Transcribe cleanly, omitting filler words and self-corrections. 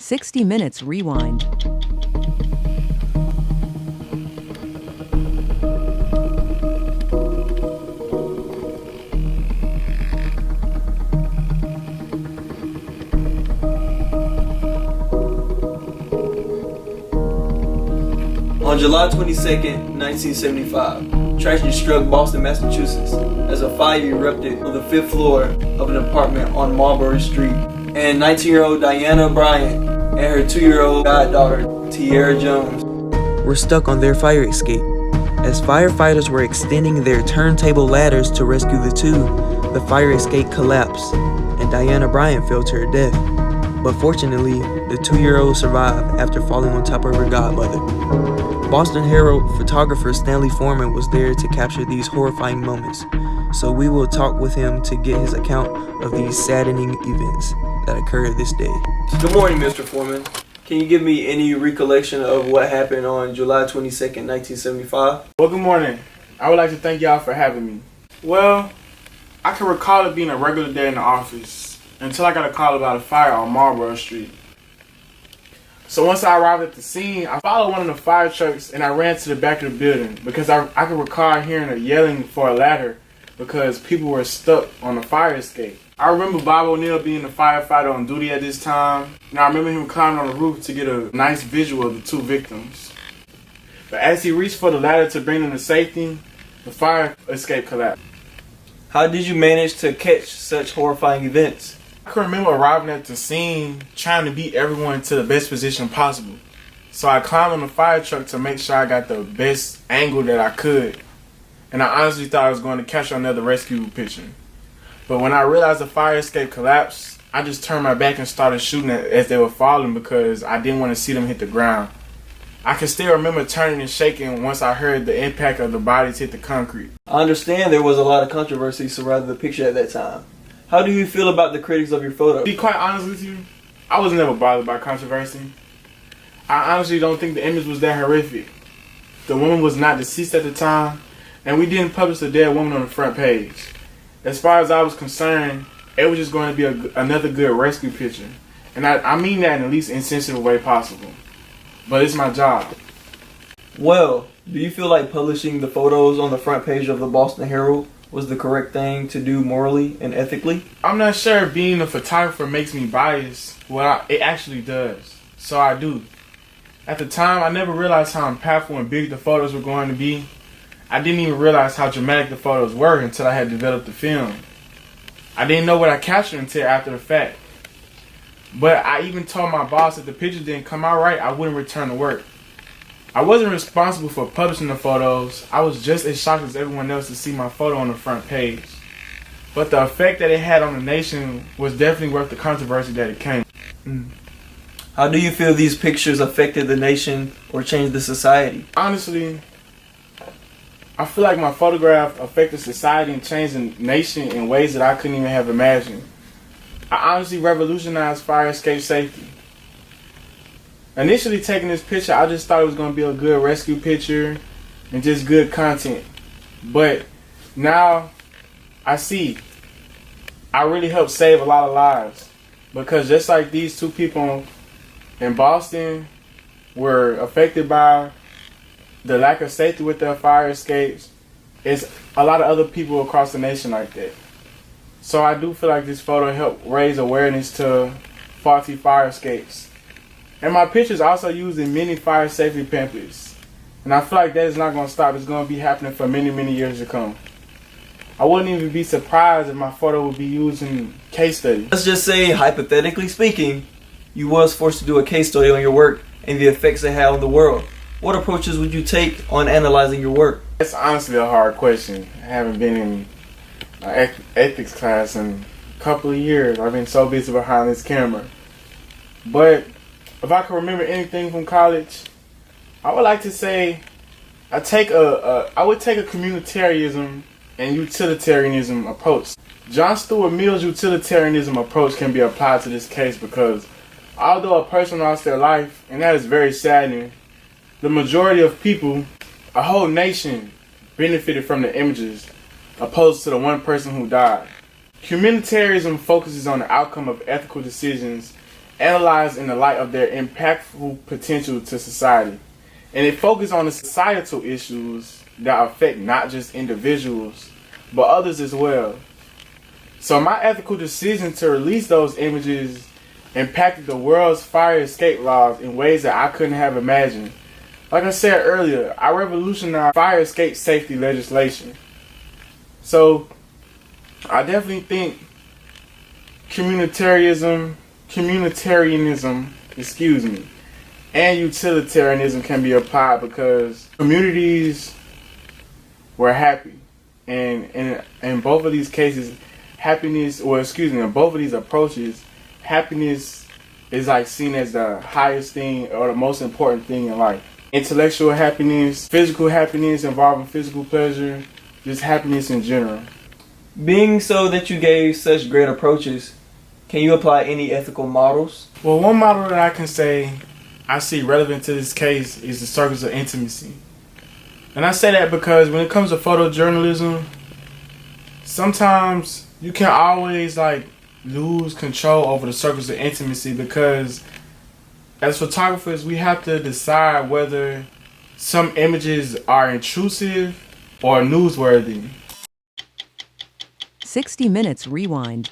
60 Minutes Rewind. On July 22nd, 1975, tragedy struck Boston, Massachusetts as a fire erupted on the 5th floor of an apartment on Marlborough Street, and 19-year-old Diana Bryant and her 2-year-old goddaughter, Tiare Jones, were stuck on their fire escape. As firefighters were extending their turntable ladders to rescue the two, the fire escape collapsed, and Diana Bryant fell to her death. But fortunately, the 2-year-old survived after falling on top of her godmother. Boston Herald photographer Stanley Forman was there to capture these horrifying moments, so we will talk with him to get his account of these saddening events that occurred this day. Good morning, Mr. Forman. Can you give me any recollection of what happened on July 22nd, 1975? Well, good morning. I would like to thank y'all for having me. Well, I can recall it being a regular day in the office until I got a call about a fire on Marlborough Street. So once I arrived at the scene, I followed one of the fire trucks and I ran to the back of the building because I could recall hearing a yelling for a ladder because people were stuck on the fire escape. I remember Bob O'Neill being the firefighter on duty at this time, and I remember him climbing on the roof to get a nice visual of the two victims. But as he reached for the ladder to bring them to safety, the fire escape collapsed. How did you manage to catch such horrifying events? I can remember arriving at the scene trying to beat everyone to the best position possible. So I climbed on the fire truck to make sure I got the best angle that I could. And I honestly thought I was going to catch another rescue picture. But when I realized the fire escape collapsed, I just turned my back and started shooting as they were falling because I didn't want to see them hit the ground. I can still remember turning and shaking once I heard the impact of the bodies hit the concrete. I understand there was a lot of controversy surrounding the picture at that time. How do you feel about the critics of your photo? To be quite honest with you, I was never bothered by controversy. I honestly don't think the image was that horrific. The woman was not deceased at the time, and we didn't publish the dead woman on the front page. As far as I was concerned, it was just going to be another good rescue picture. And I mean that in the least insensitive way possible. But it's my job. Well, do you feel like publishing the photos on the front page of the Boston Herald was the correct thing to do morally and ethically? I'm not sure if being a photographer makes me biased. Well, it actually does. So I do. At the time, I never realized how impactful and big the photos were going to be. I didn't even realize how dramatic the photos were until I had developed the film. I didn't know what I captured until after the fact. But I even told my boss that the pictures didn't come out right, I wouldn't return to work. I wasn't responsible for publishing the photos. I was just as shocked as everyone else to see my photo on the front page. But the effect that it had on the nation was definitely worth the controversy that it came. How do you feel these pictures affected the nation or changed the society? Honestly, I feel like my photograph affected society and changed the nation in ways that I couldn't even have imagined. I honestly revolutionized fire escape safety. Initially taking this picture, I just thought it was going to be a good rescue picture and just good content. But now I see I really helped save a lot of lives. Because just like these two people in Boston were affected by the lack of safety with their fire escapes, it's a lot of other people across the nation like that. So I do feel like this photo helped raise awareness to faulty fire escapes. And my pictures also used in many fire safety pamphlets. And I feel like that is not going to stop. It's going to be happening for many, many years to come. I wouldn't even be surprised if my photo would be used in case studies. Let's just say, hypothetically speaking, you was forced to do a case study on your work and the effects it had on the world. What approaches would you take on analyzing your work? That's honestly a hard question. I haven't been in an ethics class in a couple of years. I've been so busy behind this camera. But if I can remember anything from college, I would like to say I would take a communitarianism and utilitarianism approach. John Stuart Mill's utilitarianism approach can be applied to this case because although a person lost their life, and that is very saddening, the majority of people, a whole nation, benefited from the images opposed to the one person who died. Communitarianism focuses on the outcome of ethical decisions analyzed in the light of their impactful potential to society. And it focused on the societal issues that affect not just individuals, but others as well. So my ethical decision to release those images impacted the world's fire escape laws in ways that I couldn't have imagined. Like I said earlier, I revolutionized fire escape safety legislation. So I definitely think communitarianism, and utilitarianism can be applied because communities were happy. And in both of these cases, in both of these approaches, happiness is like seen as the highest thing or the most important thing in life. Intellectual happiness, physical happiness involving physical pleasure, just happiness in general. Being so that you gave such great approaches, can you apply any ethical models? Well, one model that I can say I see relevant to this case is the circles of intimacy. And I say that because when it comes to photojournalism, sometimes you can't always lose control over the circles of intimacy because as photographers, we have to decide whether some images are intrusive or newsworthy. 60 Minutes Rewind.